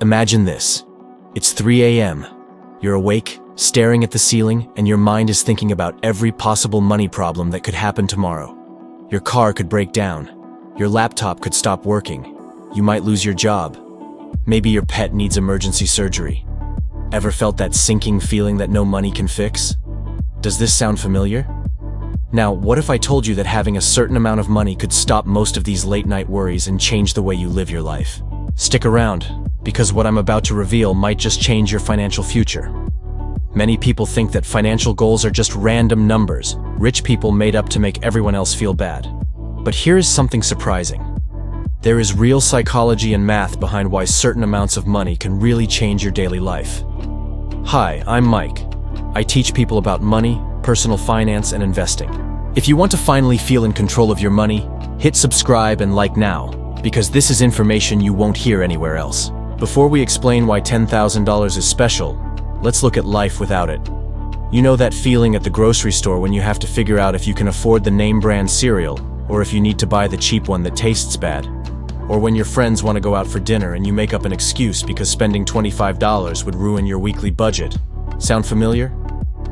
Imagine this. It's 3 a.m. You're awake, staring at the ceiling, and your mind is thinking about every possible money problem that could happen tomorrow. Your car could break down. Your laptop could stop working. You might lose your job. Maybe your pet needs emergency surgery. Ever felt that sinking feeling that no money can fix? Does this sound familiar? Now, what if I told you that having a certain amount of money could stop most of these late-night worries and change the way you live your life? Stick around, because what I'm about to reveal might just change your financial future. Many people think that financial goals are just random numbers rich people made up to make everyone else feel bad. But here is something surprising. There is real psychology and math behind why certain amounts of money can really change your daily life. Hi, I'm Mike. I teach people about money, personal finance, and investing. If you want to finally feel in control of your money, hit subscribe and like now, because this is information you won't hear anywhere else. Before we explain why $10,000 is special, let's look at life without it. You know that feeling at the grocery store when you have to figure out if you can afford the name brand cereal, or if you need to buy the cheap one that tastes bad? Or when your friends want to go out for dinner and you make up an excuse because spending $25 would ruin your weekly budget. Sound familiar?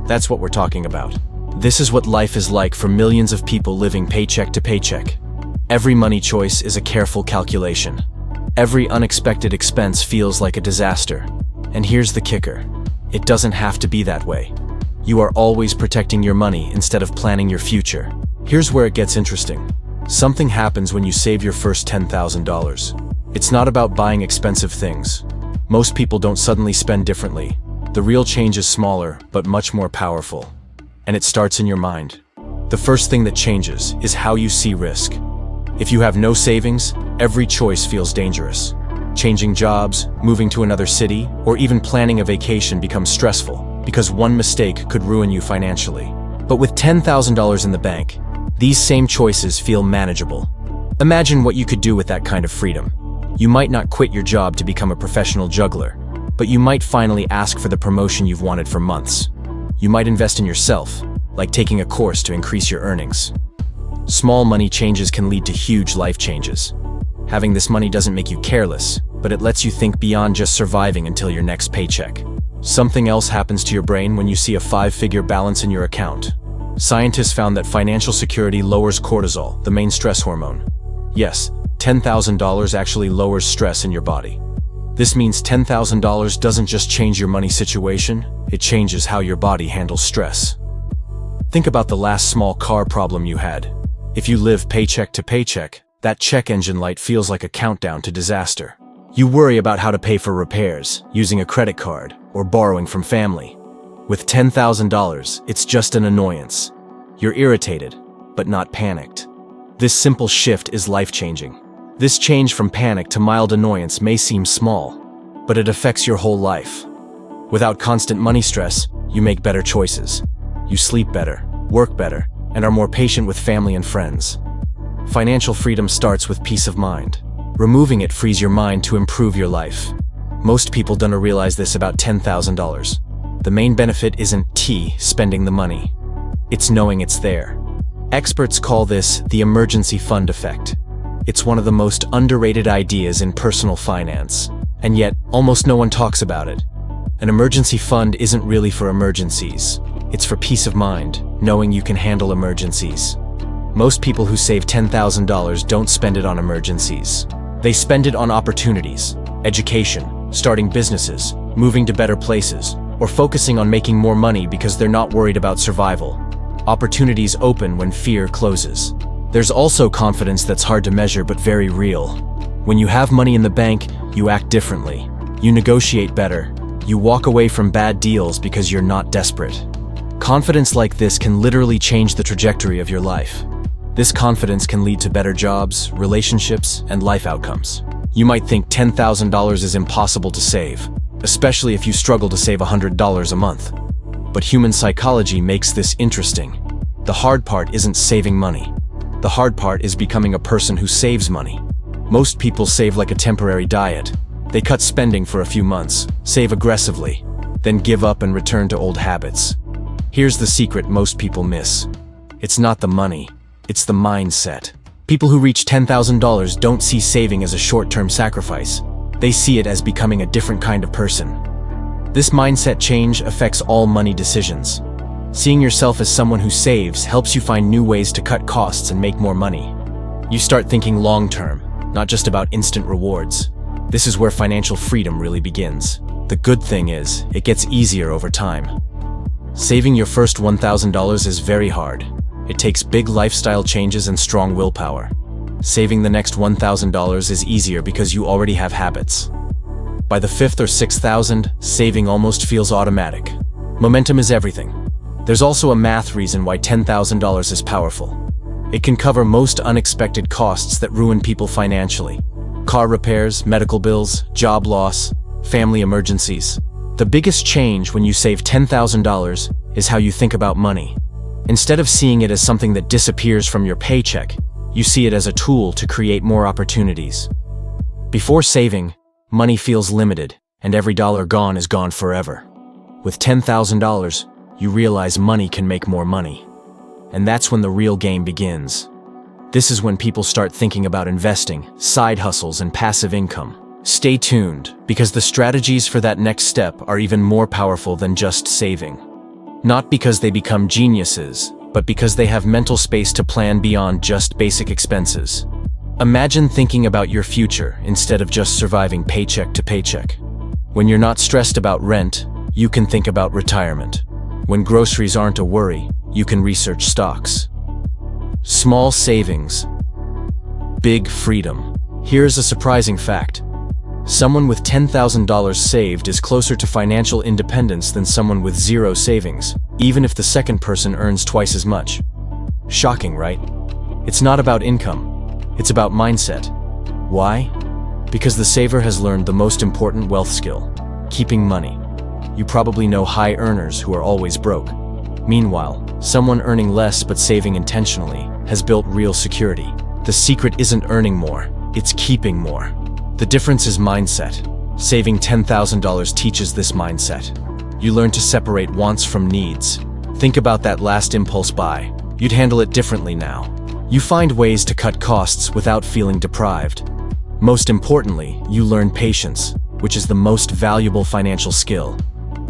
That's what we're talking about. This is what life is like for millions of people living paycheck to paycheck. Every money choice is a careful calculation. Every unexpected expense feels like a disaster. And here's the kicker. It doesn't have to be that way. You are always protecting your money instead of planning your future. Here's where it gets interesting. Something happens when you save your first $10,000. It's not about buying expensive things. Most people don't suddenly spend differently. The real change is smaller, but much more powerful. And it starts in your mind. The first thing that changes is how you see risk. If you have no savings, every choice feels dangerous. Changing jobs, moving to another city, or even planning a vacation becomes stressful, because one mistake could ruin you financially. But with $10,000 in the bank, these same choices feel manageable. Imagine what you could do with that kind of freedom. You might not quit your job to become a professional juggler, but you might finally ask for the promotion you've wanted for months. You might invest in yourself, like taking a course to increase your earnings. Small money changes can lead to huge life changes. Having this money doesn't make you careless, but it lets you think beyond just surviving until your next paycheck. Something else happens to your brain when you see a 5-figure balance in your account. Scientists found that financial security lowers cortisol, the main stress hormone. Yes, $10,000 actually lowers stress in your body. This means $10,000 doesn't just change your money situation, it changes how your body handles stress. Think about the last small car problem you had. If you live paycheck to paycheck, that check engine light feels like a countdown to disaster. You worry about how to pay for repairs, using a credit card, or borrowing from family. With $10,000, it's just an annoyance. You're irritated, but not panicked. This simple shift is life-changing. This change from panic to mild annoyance may seem small, but it affects your whole life. Without constant money stress, you make better choices. You sleep better, work better, and are more patient with family and friends. Financial freedom starts with peace of mind. Removing it frees your mind to improve your life. Most people don't realize this about $10,000. The main benefit isn't spending the money. It's knowing it's there. Experts call this the emergency fund effect. It's one of the most underrated ideas in personal finance, and yet almost no one talks about it. An emergency fund isn't really for emergencies. It's for peace of mind, knowing you can handle emergencies. Most people who save $10,000 don't spend it on emergencies. They spend it on opportunities, education, starting businesses, moving to better places, or focusing on making more money because they're not worried about survival. Opportunities open when fear closes. There's also confidence that's hard to measure but very real. When you have money in the bank, you act differently. You negotiate better. You walk away from bad deals because you're not desperate. Confidence like this can literally change the trajectory of your life. This confidence can lead to better jobs, relationships, and life outcomes. You might think $10,000 is impossible to save, especially if you struggle to save $100 a month. But human psychology makes this interesting. The hard part isn't saving money. The hard part is becoming a person who saves money. Most people save like a temporary diet. They cut spending for a few months, save aggressively, then give up and return to old habits. Here's the secret most people miss. It's not the money, it's the mindset. People who reach $10,000 don't see saving as a short-term sacrifice. They see it as becoming a different kind of person. This mindset change affects all money decisions. Seeing yourself as someone who saves helps you find new ways to cut costs and make more money. You start thinking long-term, not just about instant rewards. This is where financial freedom really begins. The good thing is, it gets easier over time. Saving your first $1,000 is very hard. It takes big lifestyle changes and strong willpower. Saving the next $1,000 is easier because you already have habits. By the fifth or $6,000, saving almost feels automatic. Momentum is everything. There's also a math reason why $10,000 is powerful. It can cover most unexpected costs that ruin people financially. Car repairs, medical bills, job loss, family emergencies. The biggest change when you save $10,000 is how you think about money. Instead of seeing it as something that disappears from your paycheck, you see it as a tool to create more opportunities. Before saving, money feels limited, and every dollar gone is gone forever. With $10,000, you realize money can make more money. And that's when the real game begins. This is when people start thinking about investing, side hustles, and passive income. Stay tuned, because the strategies for that next step are even more powerful than just saving. Not because they become geniuses, but because they have mental space to plan beyond just basic expenses. Imagine thinking about your future instead of just surviving paycheck to paycheck. When you're not stressed about rent, you can think about retirement. When groceries aren't a worry, you can research stocks. Small savings, big freedom. Here's a surprising fact. Someone with $10,000 saved is closer to financial independence than someone with zero savings, even if the second person earns twice as much. Shocking, right? It's not about income. It's about mindset. Why? Because the saver has learned the most important wealth skill: keeping money. You probably know high earners who are always broke. Meanwhile, someone earning less but saving intentionally has built real security. The secret isn't earning more, it's keeping more. The difference is mindset. Saving $10,000 teaches this mindset. You learn to separate wants from needs. Think about that last impulse buy. You'd handle it differently now. You find ways to cut costs without feeling deprived. Most importantly, you learn patience, which is the most valuable financial skill.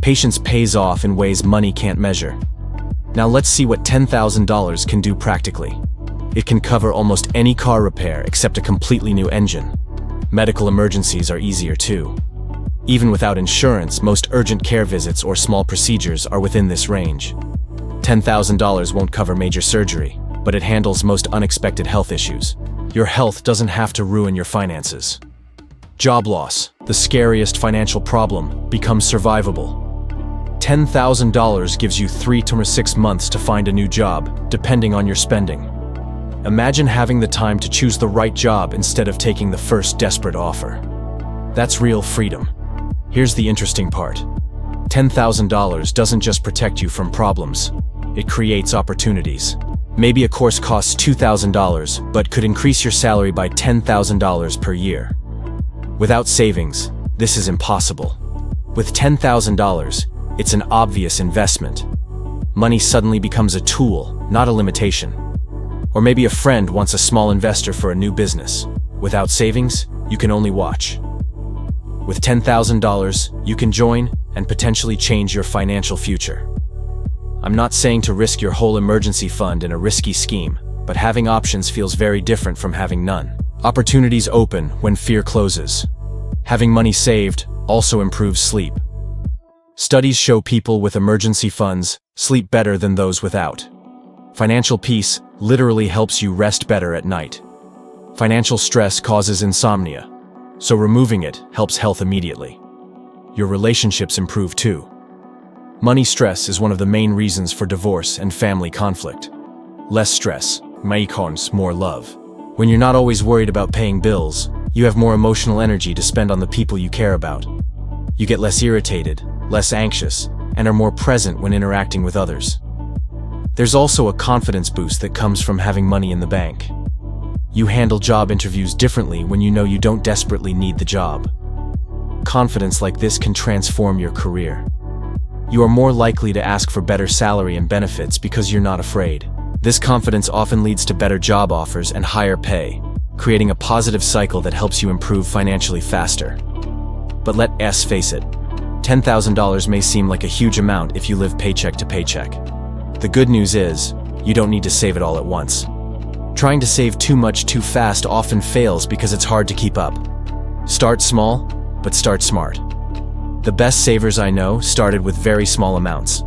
Patience pays off in ways money can't measure. Now let's see what $10,000 can do practically. It can cover almost any car repair except a completely new engine. Medical emergencies are easier too. Even without insurance, most urgent care visits or small procedures are within this range. $10,000 won't cover major surgery, but it handles most unexpected health issues. Your health doesn't have to ruin your finances. Job loss, the scariest financial problem, becomes survivable. $10,000 gives you 3 to 6 months to find a new job, depending on your spending. Imagine having the time to choose the right job instead of taking the first desperate offer. That's real freedom. Here's the interesting part. $10,000 doesn't just protect you from problems, it creates opportunities. Maybe a course costs $2,000, but could increase your salary by $10,000 per year. Without savings, this is impossible. With $10,000, it's an obvious investment. Money suddenly becomes a tool, not a limitation. Or maybe a friend wants a small investor for a new business. Without savings, you can only watch. With $10,000, you can join and potentially change your financial future. I'm not saying to risk your whole emergency fund in a risky scheme, but having options feels very different from having none. Opportunities open when fear closes. Having money saved also improves sleep. Studies show people with emergency funds sleep better than those without. Financial peace literally helps you rest better at night. Financial stress causes insomnia, so removing it helps health immediately. Your relationships improve too. Money stress is one of the main reasons for divorce and family conflict. Less stress equals more love. When you're not always worried about paying bills, you have more emotional energy to spend on the people you care about. You get less irritated, less anxious, and are more present when interacting with others. There's also a confidence boost that comes from having money in the bank. You handle job interviews differently when you know you don't desperately need the job. Confidence like this can transform your career. You are more likely to ask for better salary and benefits because you're not afraid. This confidence often leads to better job offers and higher pay, creating a positive cycle that helps you improve financially faster. But let's face it, $10,000 may seem like a huge amount if you live paycheck to paycheck. The good news is, you don't need to save it all at once. Trying to save too much too fast often fails because it's hard to keep up. Start small, but start smart. The best savers I know started with very small amounts,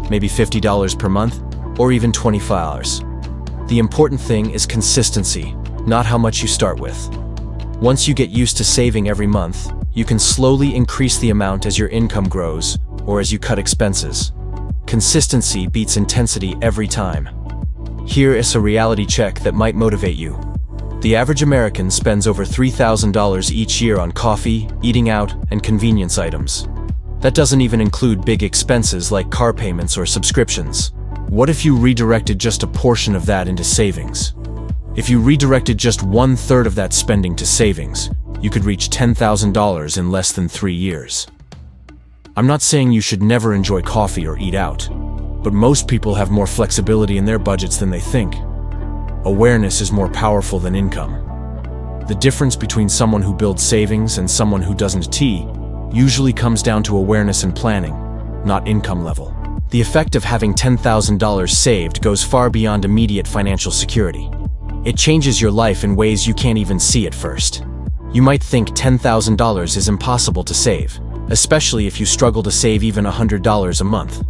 maybe $50 per month, or even $25. The important thing is consistency, not how much you start with. Once you get used to saving every month, you can slowly increase the amount as your income grows or as you cut expenses. Consistency beats intensity every time. Here is a reality check that might motivate you. The average American spends over $3,000 each year on coffee, eating out, and convenience items. That doesn't even include big expenses like car payments or subscriptions. What if you redirected just a portion of that into savings? If you redirected just 1/3 of that spending to savings, you could reach $10,000 in less than 3 years. I'm not saying you should never enjoy coffee or eat out, but most people have more flexibility in their budgets than they think. Awareness is more powerful than income. The difference between someone who builds savings and someone who doesn't usually comes down to awareness and planning, not income level. The effect of having $10,000 saved goes far beyond immediate financial security. It changes your life in ways you can't even see at first. You might think $10,000 is impossible to save, especially if you struggle to save even $100 a month.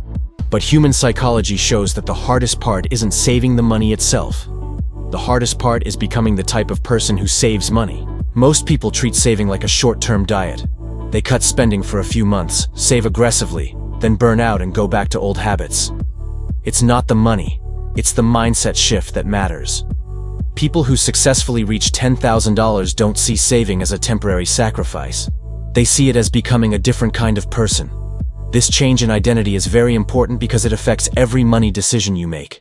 But human psychology shows that the hardest part isn't saving the money itself. The hardest part is becoming the type of person who saves money. Most people treat saving like a short-term diet. They cut spending for a few months, save aggressively, then burn out and go back to old habits. It's not the money, it's the mindset shift that matters. People who successfully reach $10,000 don't see saving as a temporary sacrifice. They see it as becoming a different kind of person. This change in identity is very important because it affects every money decision you make.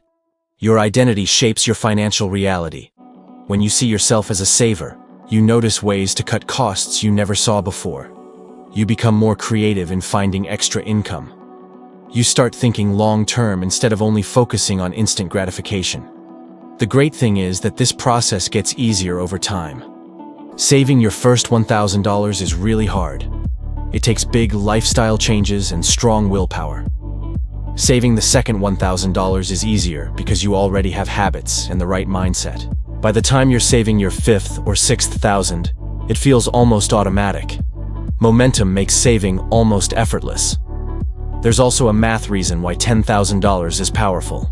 Your identity shapes your financial reality. When you see yourself as a saver, you notice ways to cut costs you never saw before. You become more creative in finding extra income. You start thinking long-term instead of only focusing on instant gratification. The great thing is that this process gets easier over time. Saving your first $1,000 is really hard. It takes big lifestyle changes and strong willpower. Saving the second $1,000 is easier because you already have habits and the right mindset. By the time you're saving your fifth or $6,000, it feels almost automatic. Momentum makes saving almost effortless. There's also a math reason why $10,000 is powerful.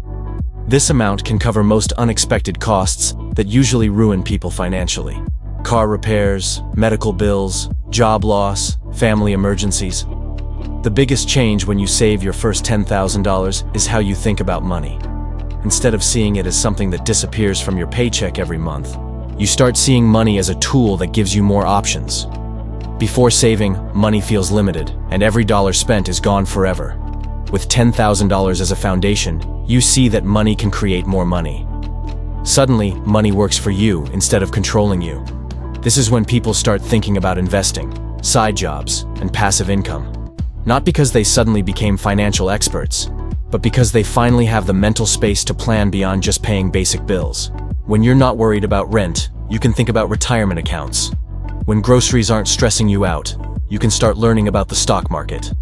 This amount can cover most unexpected costs that usually ruin people financially. Car repairs, medical bills, job loss, family emergencies. The biggest change when you save your first $10,000 is how you think about money. Instead of seeing it as something that disappears from your paycheck every month, you start seeing money as a tool that gives you more options. Before saving, money feels limited, and every dollar spent is gone forever. With $10,000 as a foundation, you see that money can create more money. Suddenly, money works for you instead of controlling you. This is when people start thinking about investing, side jobs, and passive income. Not because they suddenly became financial experts, but because they finally have the mental space to plan beyond just paying basic bills. When you're not worried about rent, you can think about retirement accounts. When groceries aren't stressing you out, you can start learning about the stock market.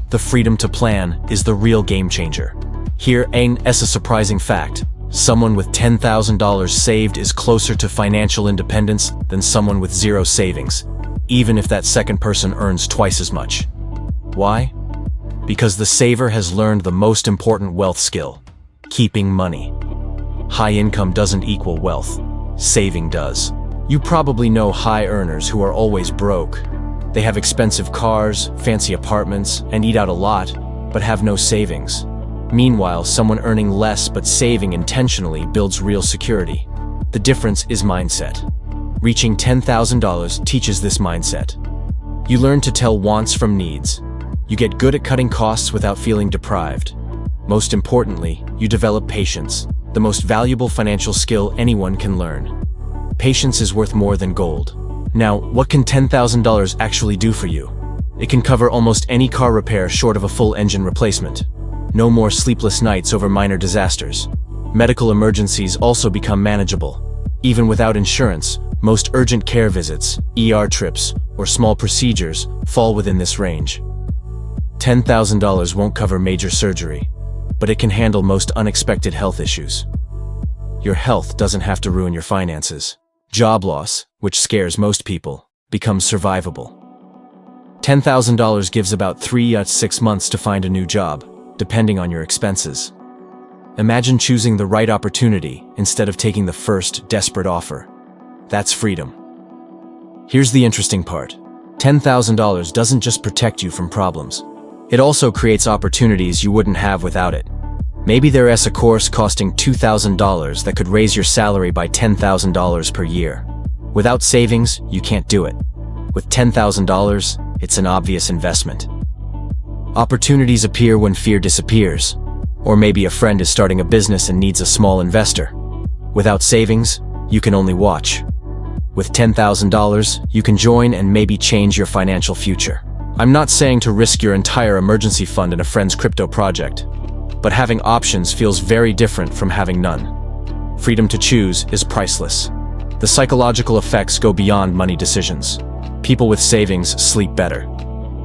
The freedom to plan is the real game changer. Here ain't a surprising fact. Someone with $10,000 saved is closer to financial independence than someone with zero savings, even if that second person earns twice as much. Why? Because the saver has learned the most important wealth skill: keeping money. High income doesn't equal wealth. Saving does. You probably know high earners who are always broke. They have expensive cars, fancy apartments, and eat out a lot, but have no savings. Meanwhile, someone earning less but saving intentionally builds real security. The difference is mindset. Reaching $10,000 teaches this mindset. You learn to tell wants from needs. You get good at cutting costs without feeling deprived. Most importantly, you develop patience, the most valuable financial skill anyone can learn. Patience is worth more than gold. Now, what can $10,000 actually do for you? It can cover almost any car repair short of a full engine replacement. No more sleepless nights over minor disasters. Medical emergencies also become manageable. Even without insurance, Most urgent care visits, ER trips, or small procedures fall within this range. $10,000 won't cover major surgery, but it can handle most unexpected health issues. Your health doesn't have to ruin your finances. Job loss, which scares most people, becomes survivable. $10,000 gives about 3 to 6 months to find a new job, depending on your expenses. Imagine choosing the right opportunity instead of taking the first desperate offer. That's freedom. Here's the interesting part. $10,000 doesn't just protect you from problems. It also creates opportunities you wouldn't have without it. Maybe there's a course costing $2,000 that could raise your salary by $10,000 per year. Without savings, you can't do it. With $10,000, it's an obvious investment. Opportunities appear when fear disappears. Or maybe a friend is starting a business and needs a small investor. Without savings, you can only watch. With $10,000, you can join and maybe change your financial future. I'm not saying to risk your entire emergency fund in a friend's crypto project, but having options feels very different from having none. Freedom to choose is priceless. The psychological effects go beyond money decisions. People with savings sleep better.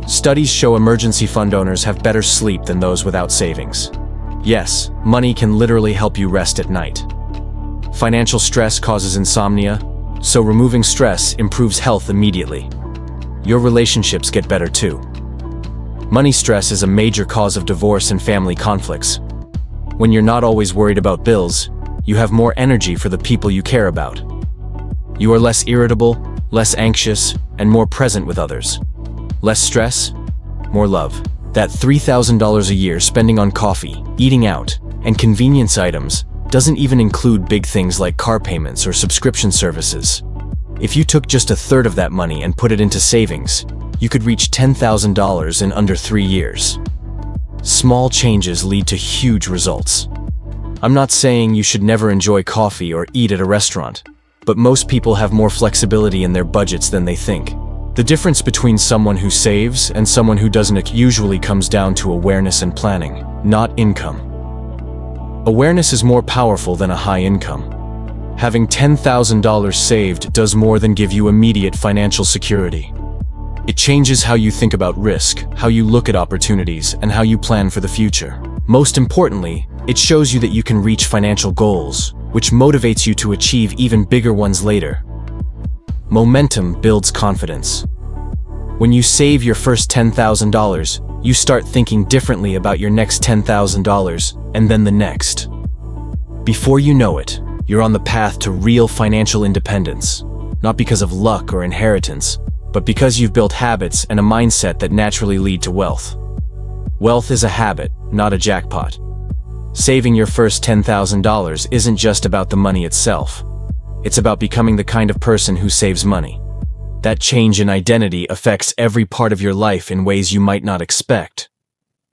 Studies show emergency fund owners have better sleep than those without savings. Yes, money can literally help you rest at night. Financial stress causes insomnia, so removing stress improves health immediately. Your relationships get better too. Money stress is a major cause of divorce and family conflicts. When you're not always worried about bills, you have more energy for the people you care about. You are less irritable, less anxious, and more present with others. Less stress, more love. That $3,000 a year spending on coffee, eating out, and convenience items doesn't even include big things like car payments or subscription services. If you took just a third of that money and put it into savings, you could reach $10,000 in under 3 years. Small changes lead to huge results. I'm not saying you should never enjoy coffee or eat at a restaurant, but most people have more flexibility in their budgets than they think. The difference between someone who saves and someone who doesn't usually comes down to awareness and planning, not income. Awareness is more powerful than a high income. Having $10,000 saved does more than give you immediate financial security. It changes how you think about risk, how you look at opportunities, and how you plan for the future. Most importantly, it shows you that you can reach financial goals, which motivates you to achieve even bigger ones later. Momentum builds confidence. When you save your first $10,000, you start thinking differently about your next $10,000 and then the next. Before you know it, you're on the path to real financial independence, not because of luck or inheritance, but because you've built habits and a mindset that naturally lead to wealth. Wealth is a habit, not a jackpot. Saving your first $10,000 isn't just about the money itself. It's about becoming the kind of person who saves money. That change in identity affects every part of your life in ways you might not expect.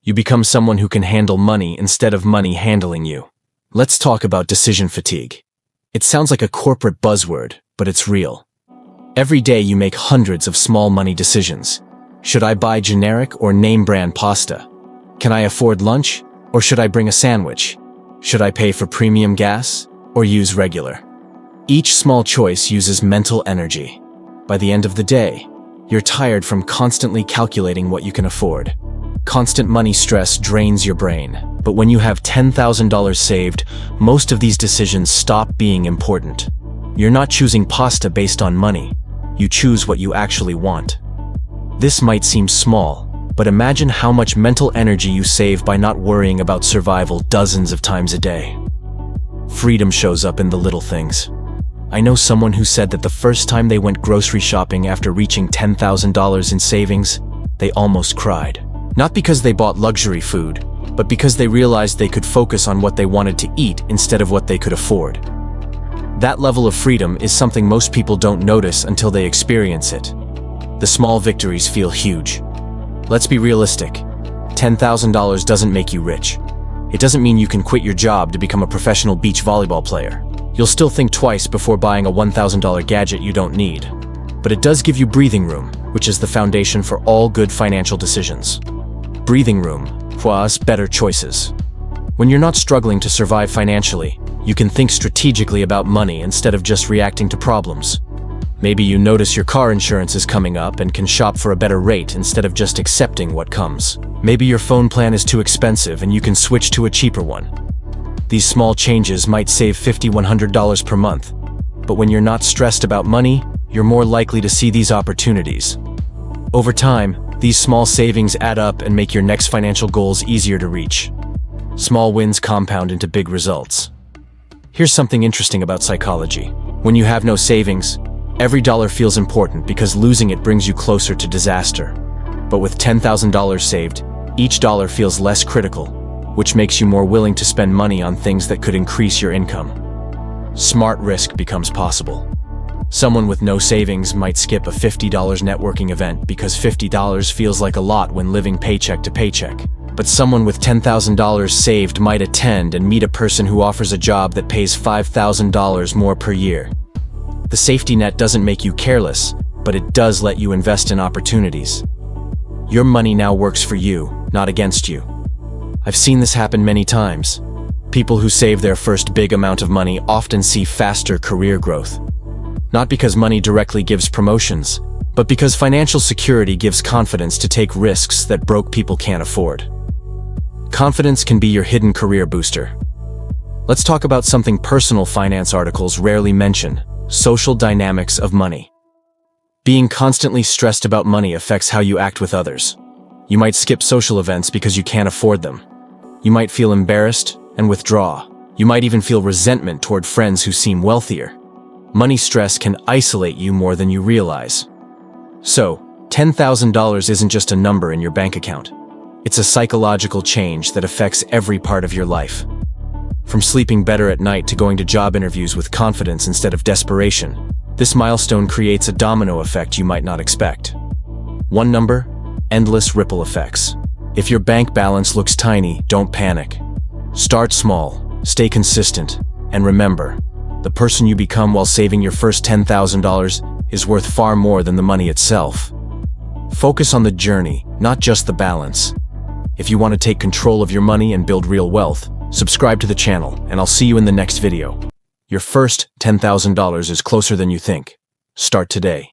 You become someone who can handle money instead of money handling you. Let's talk about decision fatigue. It sounds like a corporate buzzword, but it's real. Every day you make hundreds of small money decisions. Should I buy generic or name brand pasta? Can I afford lunch, or should I bring a sandwich? Should I pay for premium gas, or use regular? Each small choice uses mental energy. By the end of the day, you're tired from constantly calculating what you can afford. Constant money stress drains your brain, but when you have $10,000 saved, most of these decisions stop being important. You're not choosing pasta based on money. You choose what you actually want. This might seem small, but imagine how much mental energy you save by not worrying about survival dozens of times a day. Freedom shows up in the little things. I know someone who said that the first time they went grocery shopping after reaching $10,000 in savings, they almost cried. Not because they bought luxury food, but because they realized they could focus on what they wanted to eat instead of what they could afford. That level of freedom is something most people don't notice until they experience it. The small victories feel huge. Let's be realistic. $10,000 doesn't make you rich. It doesn't mean you can quit your job to become a professional beach volleyball player. You'll still think twice before buying a $1,000 gadget you don't need. But it does give you breathing room, which is the foundation for all good financial decisions. Breathing room plus better choices. When you're not struggling to survive financially, you can think strategically about money instead of just reacting to problems. Maybe you notice your car insurance is coming up and can shop for a better rate instead of just accepting what comes. Maybe your phone plan is too expensive and you can switch to a cheaper one. These small changes might save $50, $100 per month. But when you're not stressed about money, you're more likely to see these opportunities. Over time, these small savings add up and make your next financial goals easier to reach. Small wins compound into big results. Here's something interesting about psychology. When you have no savings, every dollar feels important because losing it brings you closer to disaster. But with $10,000 saved, each dollar feels less critical, which makes you more willing to spend money on things that could increase your income. Smart risk becomes possible. Someone with no savings might skip a $50 networking event because $50 feels like a lot when living paycheck to paycheck. But someone with $10,000 saved might attend and meet a person who offers a job that pays $5,000 more per year. The safety net doesn't make you careless, but it does let you invest in opportunities. Your money now works for you, not against you. I've seen this happen many times. People who save their first big amount of money often see faster career growth. Not because money directly gives promotions, but because financial security gives confidence to take risks that broke people can't afford. Confidence can be your hidden career booster. Let's talk about something personal finance articles rarely mention: social dynamics of money. Being constantly stressed about money affects how you act with others. You might skip social events because you can't afford them. You might feel embarrassed and withdraw. You might even feel resentment toward friends who seem wealthier. Money stress can isolate you more than you realize. So, $10,000 isn't just a number in your bank account. It's a psychological change that affects every part of your life. From sleeping better at night to going to job interviews with confidence instead of desperation, this milestone creates a domino effect you might not expect. One number, endless ripple effects. If your bank balance looks tiny, don't panic. Start small, stay consistent, and remember, the person you become while saving your first $10,000 is worth far more than the money itself. Focus on the journey, not just the balance. If you want to take control of your money and build real wealth, subscribe to the channel, and I'll see you in the next video. Your first $10,000 is closer than you think. Start today.